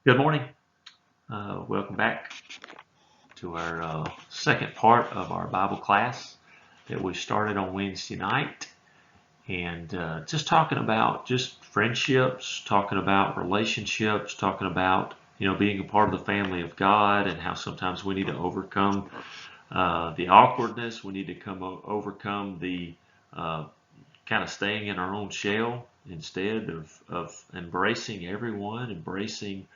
Good morning. Welcome back to our second part of our Bible class that we started on Wednesday night. And just talking about just friendships, talking about relationships, talking about, being a part of the family of God and how sometimes we need to overcome the awkwardness. We need to overcome the kind of staying in our own shell instead of embracing everyone, embracing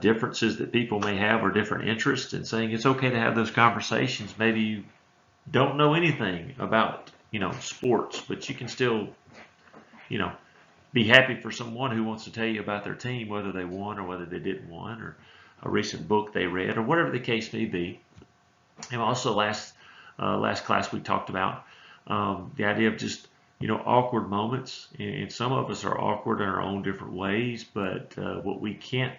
differences that people may have or different interests, and saying it's okay to have those conversations. Maybe you don't know anything about, sports, but you can still, you know, be happy for someone who wants to tell you about their team, whether they won or whether they didn't win, or a recent book they read, or whatever the case may be. And also last class we talked about the idea of just awkward moments, and some of us are awkward in our own different ways, but what we can't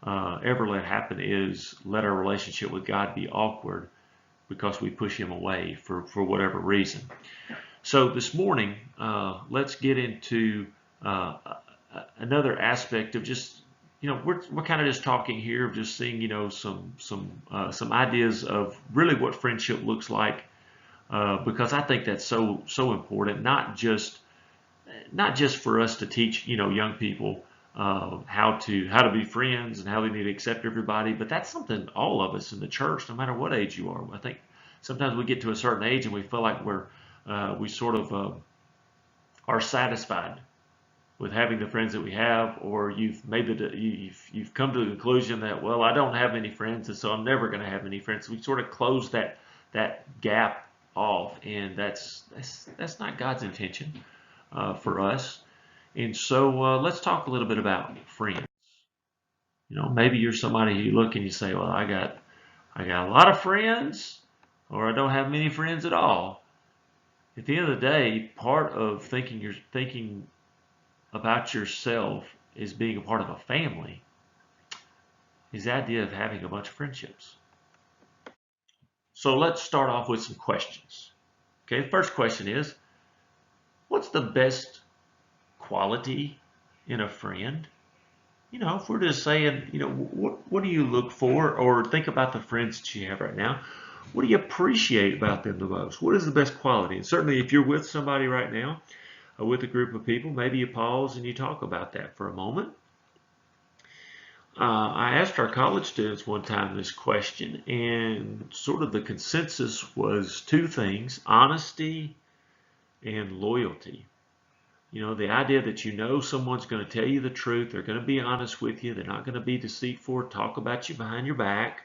ever let happen is let our relationship with God be awkward because we push Him away for whatever reason. So this morning, let's get into another aspect of just, we're kind of just talking here of just seeing, some ideas of really what friendship looks like, because I think that's so important, not just for us to teach, young people how to be friends and how they need to accept everybody, but that's something all of us in the church, no matter what age you are. I think sometimes we get to a certain age and we feel like we sort of are satisfied with having the friends that we have, or you've come to the conclusion that, well, I don't have any friends, and so I'm never going to have any friends. We sort of close that gap off, and that's not God's intention for us. And so let's talk a little bit about friends. Maybe you're somebody who you look and you say, well, I got a lot of friends, or I don't have many friends at all. At the end of the day, part of thinking about yourself as being a part of a family is the idea of having a bunch of friendships. So let's start off with some questions. Okay, the first question is, what's the best quality in a friend? If we're just saying, what do you look for, or think about the friends that you have right now? What do you appreciate about them the most? What is the best quality? And certainly if you're with somebody right now, with a group of people, maybe you pause and you talk about that for a moment. I asked our college students one time this question, and sort of the consensus was two things: honesty and loyalty. The idea that someone's going to tell you the truth, they're going to be honest with you, they're not going to be deceitful or talk about you behind your back,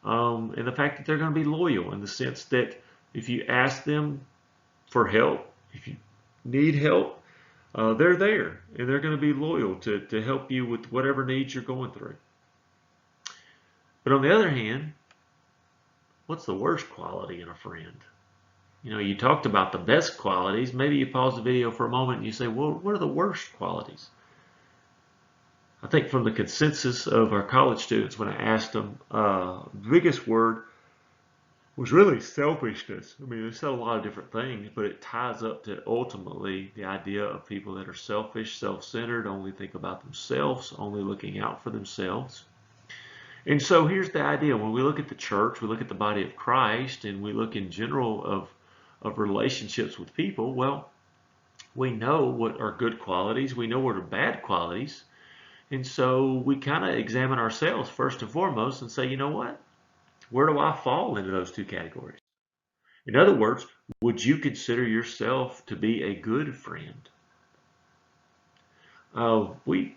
and the fact that they're going to be loyal in the sense that if you ask them for help, if you need help, they're there, and they're going to be loyal to help you with whatever needs you're going through. But on the other hand, what's the worst quality in a friend? You talked about the best qualities. Maybe you pause the video for a moment and you say, well, what are the worst qualities? I think from the consensus of our college students, when I asked them, the biggest word was really selfishness. I mean, they said a lot of different things, but it ties up to ultimately the idea of people that are selfish, self-centered, only think about themselves, only looking out for themselves. And so here's the idea. When we look at the church, we look at the body of Christ, and we look in general of relationships with people, well, we know what are good qualities, we know what are bad qualities, and so we kind of examine ourselves first and foremost and say, you know what, where do I fall into those two categories? In other words, would you consider yourself to be a good friend? We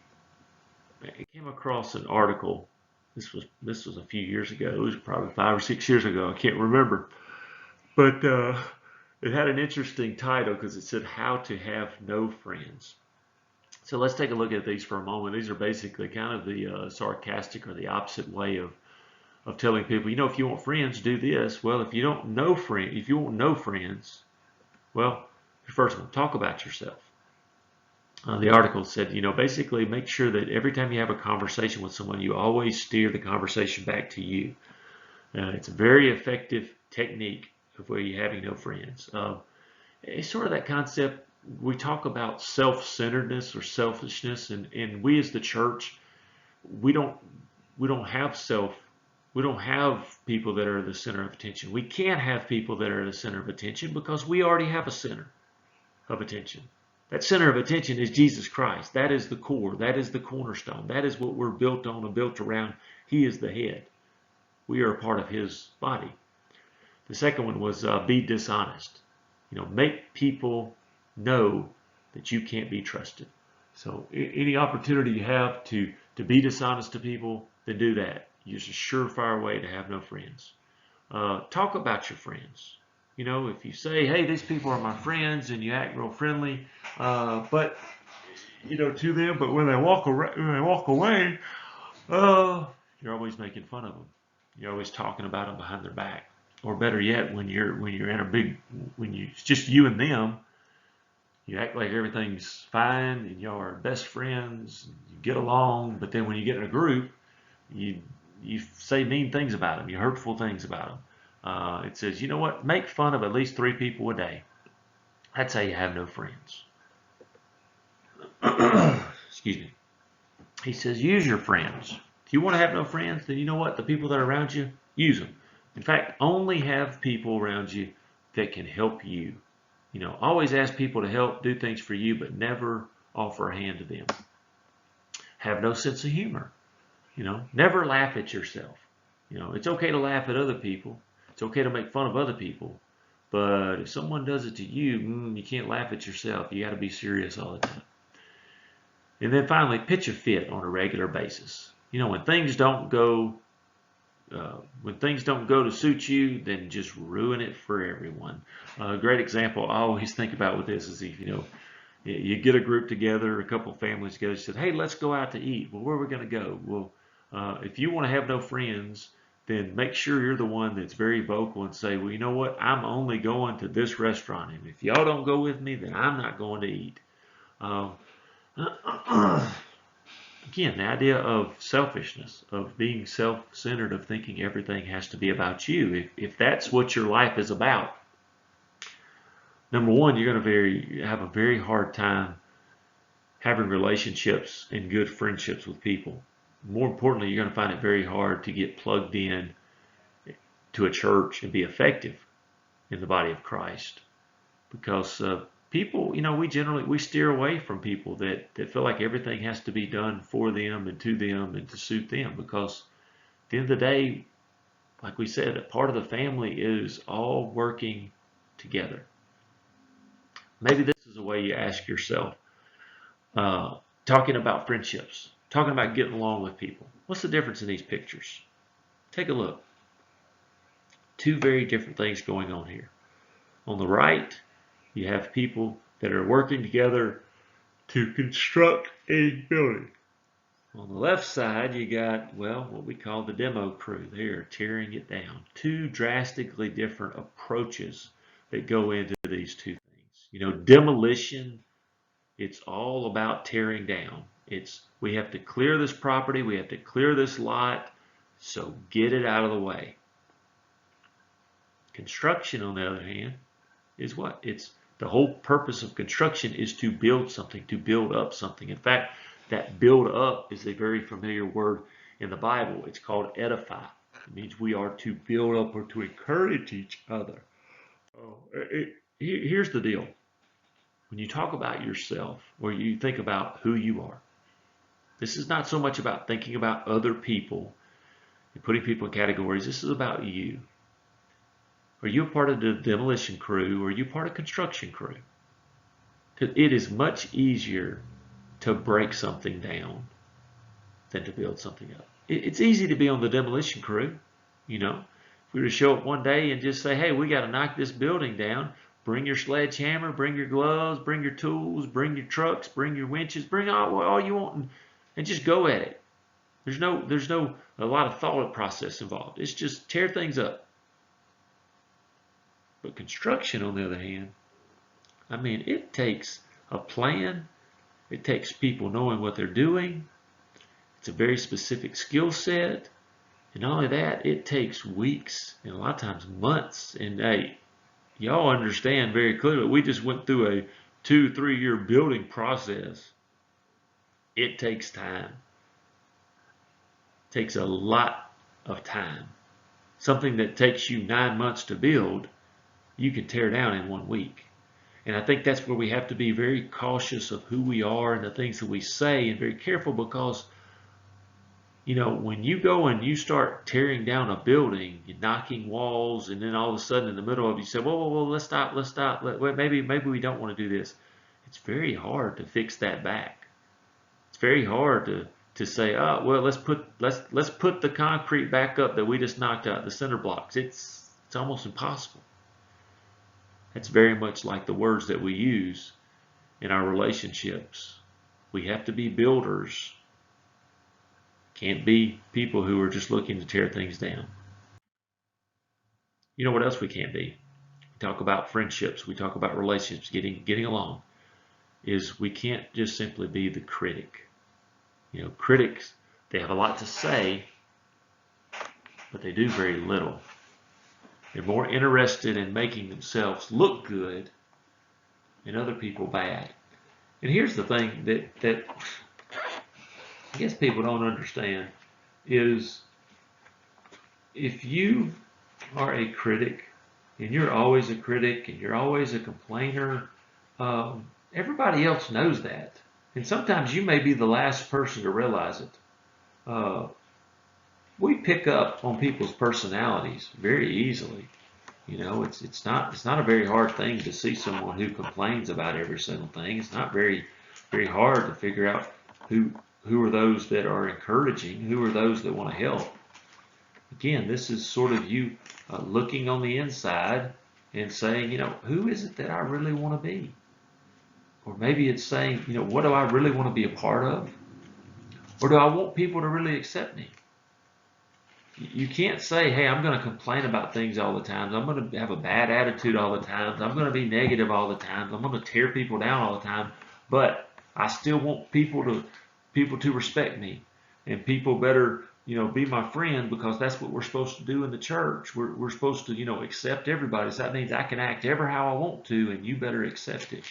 came across an article. This was a few years ago. It was probably 5 or 6 years ago. I can't remember, but it had an interesting title because it said how to have no friends. So let's take a look at these for a moment. These are basically kind of the sarcastic or the opposite way of telling people, if you want friends, do this. Well, if you want no friends, well, first of all, talk about yourself. The article said, basically make sure that every time you have a conversation with someone, you always steer the conversation back to you. It's a very effective technique of where you're having no friends. It's sort of that concept. We talk about self-centeredness or selfishness, and we as the church, we don't we don't have we don't have people that are the center of attention. We can't have people that are the center of attention because we already have a center of attention. That center of attention is Jesus Christ. That is the core. That is the cornerstone. That is what we're built on and built around. He is the head. We are a part of his body. The second one was be dishonest. Make people know that you can't be trusted. So any opportunity you have to be dishonest to people, then do that. It's a surefire way to have no friends. Talk about your friends. If you say, hey, these people are my friends, and you act real friendly, but to them, but when they walk away, you're always making fun of them. You're always talking about them behind their back. Or better yet, when you're in it's just you and them, you act like everything's fine and y'all are best friends, you get along, but then when you get in a group, you say mean things about them, you hurtful things about them. It says, you know what? Make fun of at least 3 people a day. That's how you have no friends. Excuse me. He says, use your friends. If you want to have no friends, then you know what? The people that are around you, use them. In fact, only have people around you that can help you. Always ask people to help do things for you, but never offer a hand to them. Have no sense of humor. Never laugh at yourself. It's okay to laugh at other people. It's okay to make fun of other people. But if someone does it to you, you can't laugh at yourself. You got to be serious all the time. And then finally, pitch a fit on a regular basis. When things don't go to suit you, then just ruin it for everyone. A great example I always think about with this is if you get a group together, a couple families together, said, hey, let's go out to eat. Well, where are we going to go? Well, if you want to have no friends, then make sure you're the one that's very vocal and say, well, you know what? I'm only going to this restaurant, and if y'all don't go with me, then I'm not going to eat. Again, the idea of selfishness, of being self-centered, of thinking everything has to be about you. If that's what your life is about, number one, you're going to have a very hard time having relationships and good friendships with people. More importantly, you're going to find it very hard to get plugged in to a church and be effective in the body of Christ. Because people, we steer away from people that feel like everything has to be done for them and to suit them. Because at the end of the day, like we said, a part of the family is all working together. Maybe this is a way you ask yourself, talking about friendships, talking about getting along with people. What's the difference in these pictures? Take a look. 2 very different things going on here. On the right, you have people that are working together to construct a building. On the left side, you got, what we call the demo crew. They are tearing it down. 2 drastically different approaches that go into these 2 things. Demolition, it's all about tearing down. We have to clear this property, we have to clear this lot, so get it out of the way. Construction, on the other hand, is what? The whole purpose of construction is to build something, to build up something. In fact, that build up is a very familiar word in the Bible. It's called edify. It means we are to build up or to encourage each other. Here's the deal. When you talk about yourself or you think about who you are, this is not so much about thinking about other people and putting people in categories. This is about you. Are you a part of the demolition crew or are you part of construction crew? Because it is much easier to break something down than to build something up. It's easy to be on the demolition crew. If we were to show up one day and just say, hey, we got to knock this building down, bring your sledgehammer, bring your gloves, bring your tools, bring your trucks, bring your winches, bring all you want and just go at it. There's no a lot of thought process involved. It's just tear things up. But construction, on the other hand, it takes a plan. It takes people knowing what they're doing. It's a very specific skill set. And not only that, it takes weeks and a lot of times months. And hey, y'all understand very clearly, we just went through a 2-3 year building process. It takes time. takes a lot of time. Something that takes you 9 months to build, you can tear down in 1 week. And I think that's where we have to be very cautious of who we are and the things that we say, and very careful, because when you go and you start tearing down a building, you're knocking walls, and then all of a sudden in the middle of it, you say, whoa, let's stop. Maybe we don't want to do this. It's very hard to fix that back. It's very hard to say, oh, well, let's put the concrete back up that we just knocked out, the cinder blocks. It's almost impossible. That's very much like the words that we use in our relationships. We have to be builders. Can't be people who are just looking to tear things down. You know what else we can't be? We talk about friendships. We talk about relationships, getting along. Is we can't just simply be the critic. Critics, they have a lot to say, but they do very little. They're more interested in making themselves look good and other people bad. And here's the thing that I guess people don't understand is, if you are a critic and you're always a critic and you're always a complainer, everybody else knows that. And sometimes you may be the last person to realize it. We pick up on people's personalities very easily. It's not a very hard thing to see someone who complains about every single thing. It's not very hard to figure out who are those that are encouraging, who are those that want to help. Again, this is sort of you looking on the inside and saying, who is it that I really want to be? Or maybe it's saying, what do I really want to be a part of? Or do I want people to really accept me? You can't say, hey, I'm going to complain about things all the time. I'm going to have a bad attitude all the time. I'm going to be negative all the time. I'm going to tear people down all the time. But I still want people to respect me. And people better, be my friend, because that's what we're supposed to do in the church. We're supposed to, accept everybody. So that means I can act ever how I want to, and you better accept it.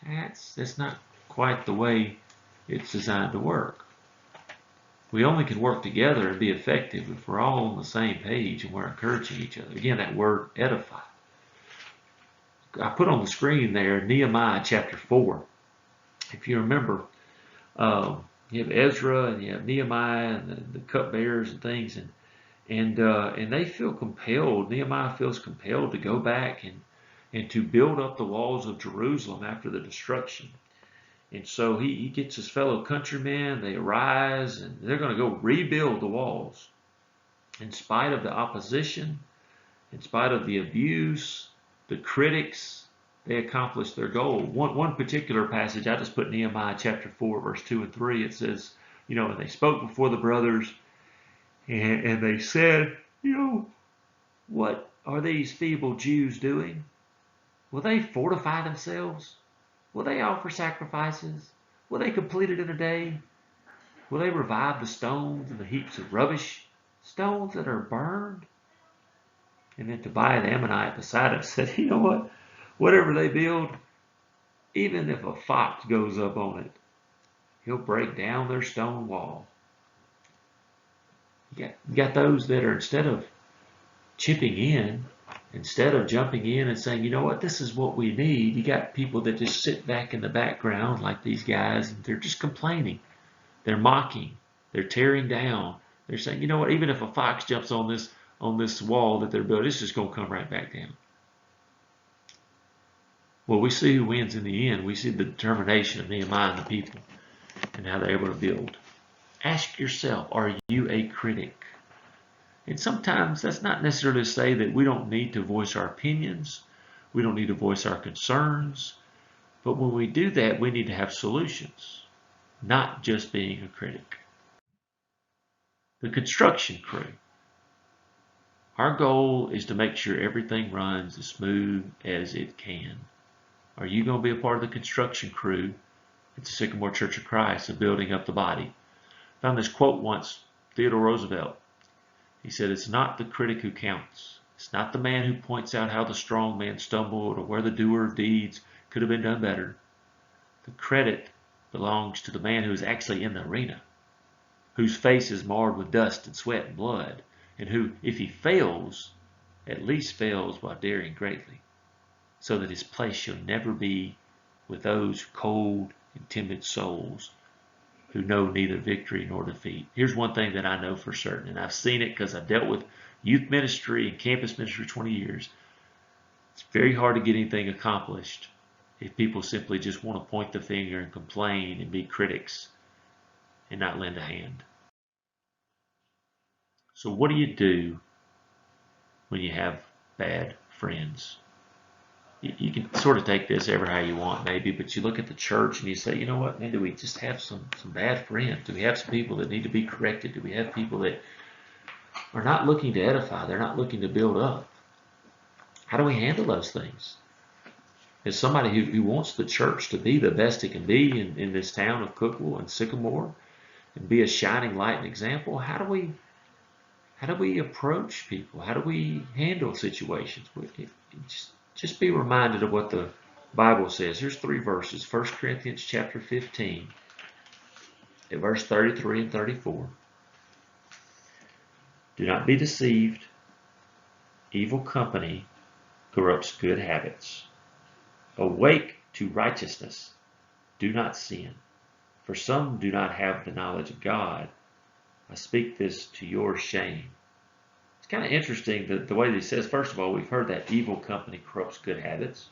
That's not quite the way it's designed to work. We only can work together and be effective if we're all on the same page and we're encouraging each other. Again, that word edify. I put on the screen there Nehemiah chapter 4. If you remember, you have Ezra and you have Nehemiah and the cupbearers and things, and they feel compelled. Nehemiah feels compelled to go back and to build up the walls of Jerusalem after the destruction. And so he gets his fellow countrymen, they arise, and they're going to go rebuild the walls. In spite of the opposition, in spite of the abuse, the critics, they accomplished their goal. One particular passage, I just put Nehemiah chapter 4, verse 2 and 3. It says, and they spoke before the brothers, and they said, what are these feeble Jews doing? Will they fortify themselves? Will they offer sacrifices? Will they complete it in a day? Will they revive the stones and the heaps of rubbish, stones that are burned? And then Tobiah the Ammonite beside him said, you know what? Whatever they build, even if a fox goes up on it, he'll break down their stone wall. You got those that are, instead of chipping in, instead of jumping in and saying, you know what, this is what we need, you got people that just sit back in the background like these guys, and they're just complaining. They're mocking. They're tearing down. They're saying, you know what, even if a fox jumps on this wall that they're building, it's just going to come right back down. Well, we see who wins in the end. We see the determination of Nehemiah and the people and how they're able to build. Ask yourself, are you a critic? And sometimes that's not necessarily to say that we don't need to voice our opinions. We don't need to voice our concerns. But when we do that, we need to have solutions, not just being a critic. The construction crew. Our goal is to make sure everything runs as smooth as it can. Are you going to be a part of the construction crew at the Sycamore Church of Christ of building up the body? I found this quote once, Theodore Roosevelt. He said, it's not the critic who counts. It's not the man who points out how the strong man stumbled or where the doer of deeds could have been done better. The credit belongs to the man who is actually in the arena. whose face is marred with dust and sweat and blood, and who, if he fails, at least fails while daring greatly, so that his place shall never be with those cold and timid souls who know neither victory nor defeat. Here's one thing that I know for certain, and I've seen it because I've dealt with youth ministry and campus ministry for 20 years. It's very hard to get anything accomplished if people simply just want to point the finger and complain and be critics and not lend a hand. So what do you do when you have bad friends? You can sort of take this ever how you want, maybe, but you look at the church and you say, you know what, man, do we just have some bad friends? Do we have some people that need to be corrected? Do we have people that are not looking to edify? They're not looking to build up. How do we handle those things? As somebody who wants the church to be the best it can be in this town of Cookeville and Sycamore and be a shining light and example, how do we approach people? How do we handle situations? Just be reminded of what the Bible says. Here's 3 verses. 1 Corinthians chapter 15, at verse 33 and 34. Do not be deceived. Evil company corrupts good habits. Awake to righteousness. Do not sin. For some do not have the knowledge of God. I speak this to your shame. It's kind of interesting the way that he says, first of all, we've heard that evil company corrupts good habits.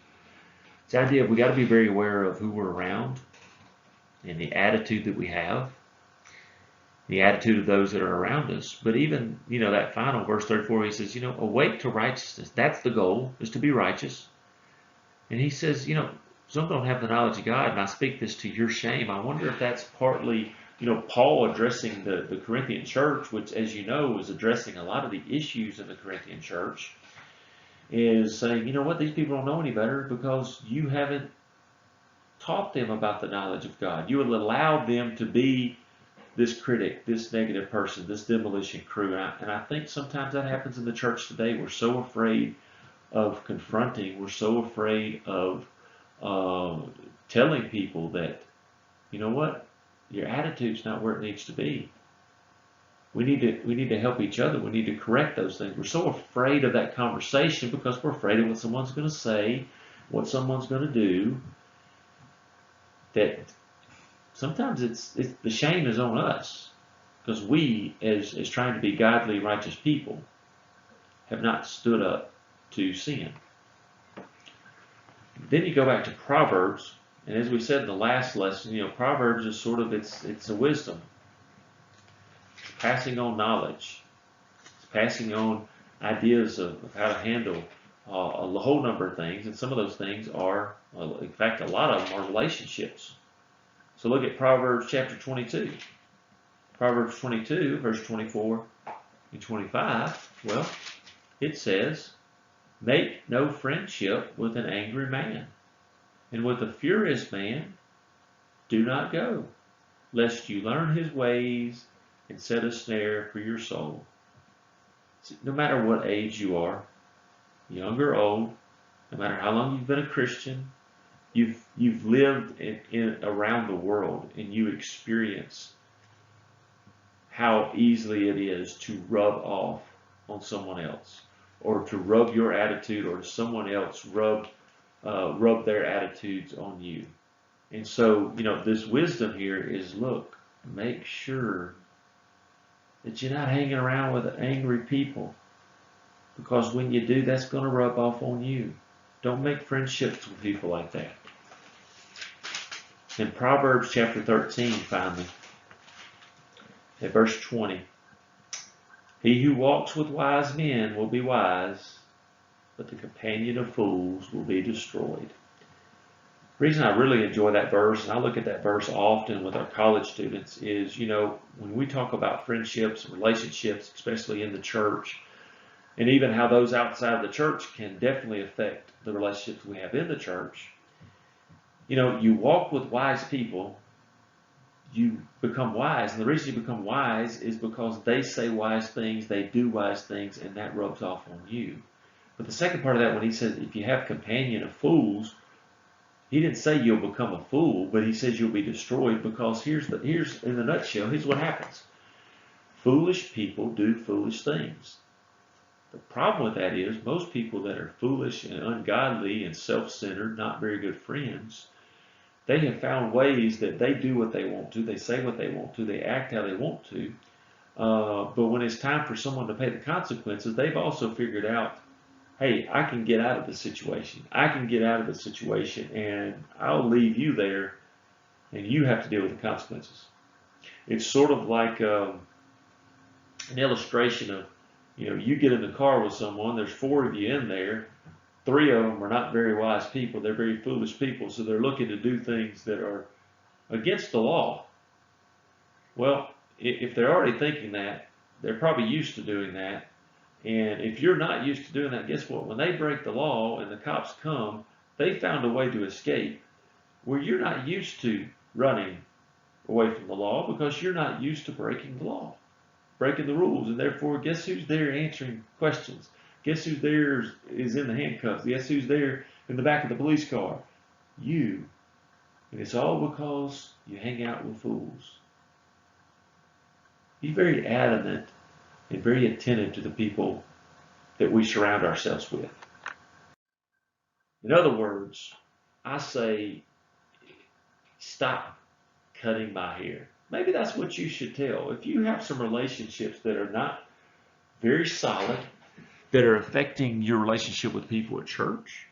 It's the idea of we got to be very aware of who we're around and the attitude that we have, the attitude of those that are around us. But even, that final verse 34, he says, awake to righteousness. That's the goal, is to be righteous. And he says, some don't have the knowledge of God, and I speak this to your shame. I wonder if that's partly Paul addressing the Corinthian church, which, as you know, is addressing a lot of the issues in the Corinthian church, is saying, you know what, these people don't know any better because you haven't taught them about the knowledge of God. You have allowed them to be this critic, this negative person, this demolition crew. And I think sometimes that happens in the church today. We're so afraid of confronting. We're so afraid of telling people that, you know what, your attitude's not where it needs to be. We need to help each other. We need to correct those things. We're so afraid of that conversation because we're afraid of what someone's going to say, what someone's going to do, that sometimes it's the shame is on us because we, as trying to be godly, righteous people, have not stood up to sin. Then you go back to Proverbs. And as we said in the last lesson, Proverbs is sort of, it's a wisdom. It's passing on knowledge. It's passing on ideas of how to handle a whole number of things. And some of those things are, in fact, a lot of them are relationships. So look at Proverbs chapter 22. Proverbs 22, verse 24 and 25. Well, it says, make no friendship with an angry man. And with a furious man, do not go, lest you learn his ways and set a snare for your soul. No matter what age you are, young or old, no matter how long you've been a Christian, you've lived around the world and you experience how easily it is to rub off on someone else, or to rub your attitude, or to someone else rub their attitudes on you. And so, this wisdom here is, look, make sure that you're not hanging around with angry people, because when you do, that's going to rub off on you. Don't make friendships with people like that. In Proverbs chapter 13, finally, at verse 20, he who walks with wise men will be wise, but the companion of fools will be destroyed. The reason I really enjoy that verse, and I look at that verse often with our college students, is, when we talk about friendships, relationships, especially in the church, and even how those outside of the church can definitely affect the relationships we have in the church. You walk with wise people, you become wise. And the reason you become wise is because they say wise things, they do wise things, and that rubs off on you. But the second part of that, when he says, if you have companion of fools, he didn't say you'll become a fool, but he says you'll be destroyed, because here's in the nutshell, here's what happens. Foolish people do foolish things. The problem with that is most people that are foolish and ungodly and self-centered, not very good friends, they have found ways that they do what they want to, they say what they want to, they act how they want to. But when it's time for someone to pay the consequences, they've also figured out, hey, I can get out of the situation. I can get out of the situation, and I'll leave you there, and you have to deal with the consequences. It's sort of like an illustration of, you get in the car with someone, there's four of you in there, three of them are not very wise people, they're very foolish people, so they're looking to do things that are against the law. Well, if they're already thinking that, they're probably used to doing that. And if you're not used to doing that, guess what? When they break the law and the cops come, they found a way to escape where you're not used to running away from the law because you're not used to breaking the law, breaking the rules. And therefore, guess who's there answering questions? Guess who's there is in the handcuffs? Guess who's there in the back of the police car? You. And it's all because you hang out with fools. Be very adamant and very attentive to the people that we surround ourselves with. In other words, I say, stop cutting my hair. Maybe that's what you should tell. If you have some relationships that are not very solid, that are affecting your relationship with people at church,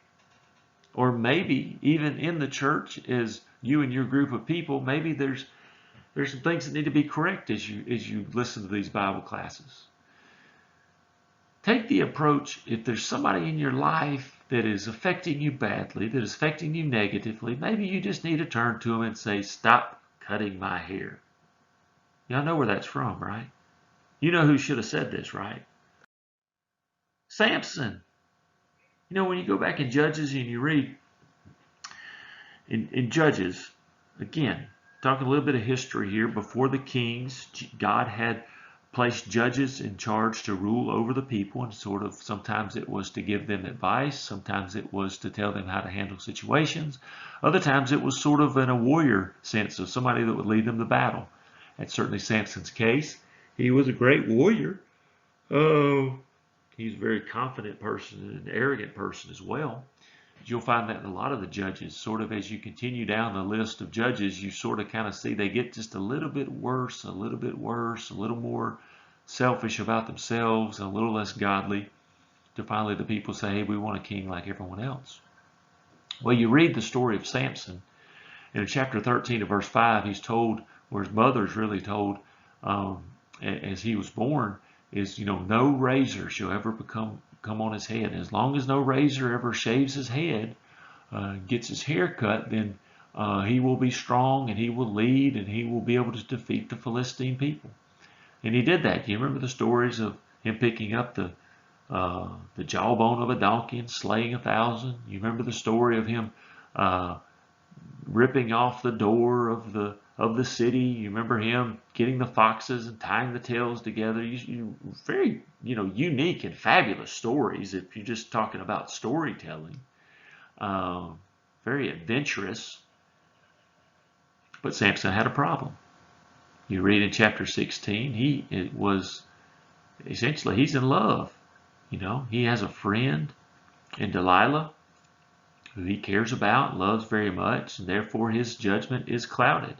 or maybe even in the church as you and your group of people, maybe there's some things that need to be corrected as you listen to these Bible classes. Take the approach, if there's somebody in your life that is affecting you badly, that is affecting you negatively, maybe you just need to turn to them and say, stop cutting my hair. Y'all know where that's from, right? You know who should have said this, right? Samson. When you go back in Judges and you read in Judges, again, talking a little bit of history here, before the kings, God had placed judges in charge to rule over the people, and sometimes it was to give them advice, sometimes it was to tell them how to handle situations, other times it was sort of in a warrior sense of somebody that would lead them to battle. That's certainly Samson's case. He was a great warrior. He's a very confident person and an arrogant person as well. You'll find that in a lot of the judges, sort of as you continue down the list of judges, you sort of kind of see they get just a little bit worse, a little more selfish about themselves, and a little less godly, to finally the people say, hey, we want a king like everyone else. Well, you read the story of Samson, and in chapter 13 of verse 5, he's told, or his mother's really told, as he was born, is, no razor shall ever come on his head. As long as no razor ever shaves his head, gets his hair cut, then he will be strong and he will lead and he will be able to defeat the Philistine people. And he did that. You remember the stories of him picking up the jawbone of a donkey and slaying 1,000? You remember the story of him ripping off the door of the city? You remember him getting the foxes and tying the tails together? Very, unique and fabulous stories if you're just talking about storytelling. Very adventurous. But Samson had a problem. You read in chapter 16, he's in love. He has a friend in Delilah who he cares about, loves very much, and therefore his judgment is clouded.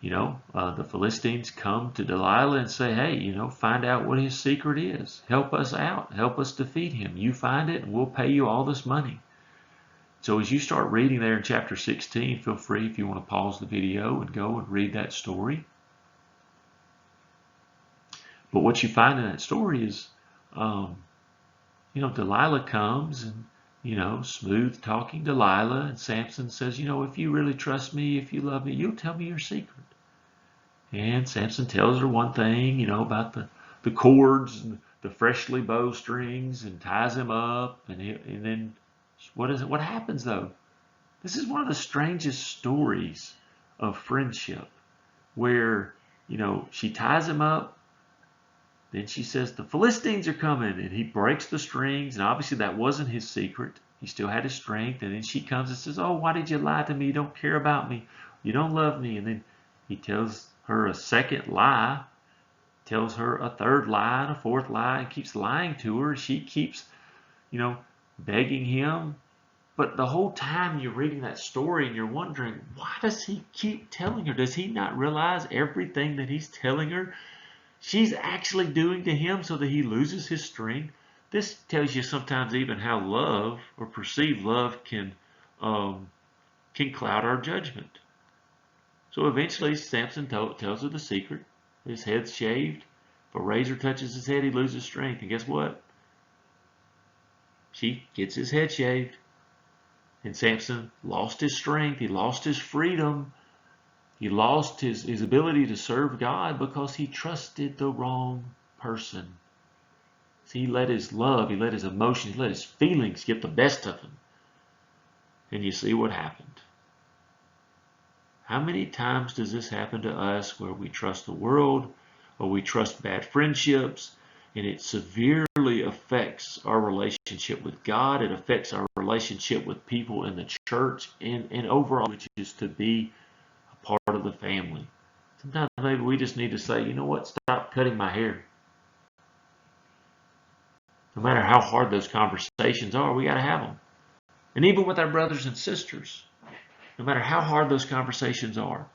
The Philistines come to Delilah and say, hey, find out what his secret is. Help us out. Help us defeat him. You find it and we'll pay you all this money. So as you start reading there in chapter 16, feel free if you want to pause the video and go and read that story. But what you find in that story is, Delilah comes and, smooth talking Delilah, and Samson says, if you really trust me, if you love me, you'll tell me your secret. And Samson tells her one thing, about the cords and the freshly bowstrings, and ties him up. And then what happens though? This is one of the strangest stories of friendship where, she ties him up. Then she says, the Philistines are coming, and he breaks the strings, and obviously that wasn't his secret. He still had his strength, and then she comes and says, oh, why did you lie to me? You don't care about me. You don't love me. And then he tells her a second lie, tells her a third lie and a fourth lie and keeps lying to her. She keeps, begging him. But the whole time you're reading that story and you're wondering, why does he keep telling her? Does he not realize everything that he's telling her she's actually doing to him so that he loses his strength? This tells you sometimes even how love or perceived love can cloud our judgment. So eventually Samson tells her the secret. His head's shaved. If a razor touches his head, he loses strength. And guess what? She gets his head shaved. And Samson lost his strength. He lost his freedom. He lost his ability to serve God because he trusted the wrong person. See, he let his love, he let his emotions, he let his feelings get the best of him. And you see what happened. How many times does this happen to us where we trust the world or we trust bad friendships, and it severely affects our relationship with God? It affects our relationship with people in the church and overall, which is to be a part of the family. Sometimes maybe we just need to say, you know what, stop cutting my hair. No matter how hard those conversations are, we got to have them. And even with our brothers and sisters, no matter how hard those conversations are,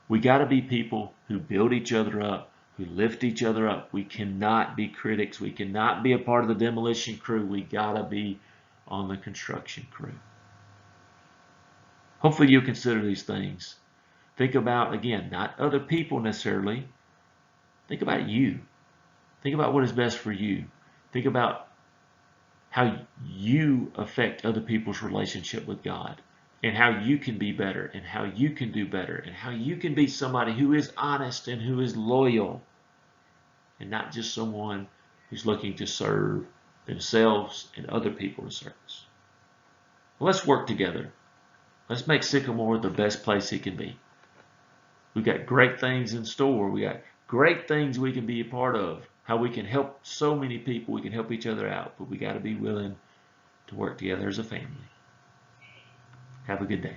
we got to be people who build each other up, who lift each other up. We cannot be critics. We cannot be a part of the demolition crew. We got to be on the construction crew. Hopefully you'll consider these things. Think about, again, not other people necessarily. Think about you. Think about what is best for you. Think about how you affect other people's relationship with God, and how you can be better, and how you can do better, and how you can be somebody who is honest and who is loyal, and not just someone who's looking to serve themselves and other people in service. Well, let's work together. Let's make Sycamore the best place it can be. We've got great things in store. We got great things we can be a part of. How we can help so many people. We can help each other out. But we got to be willing to work together as a family. Have a good day.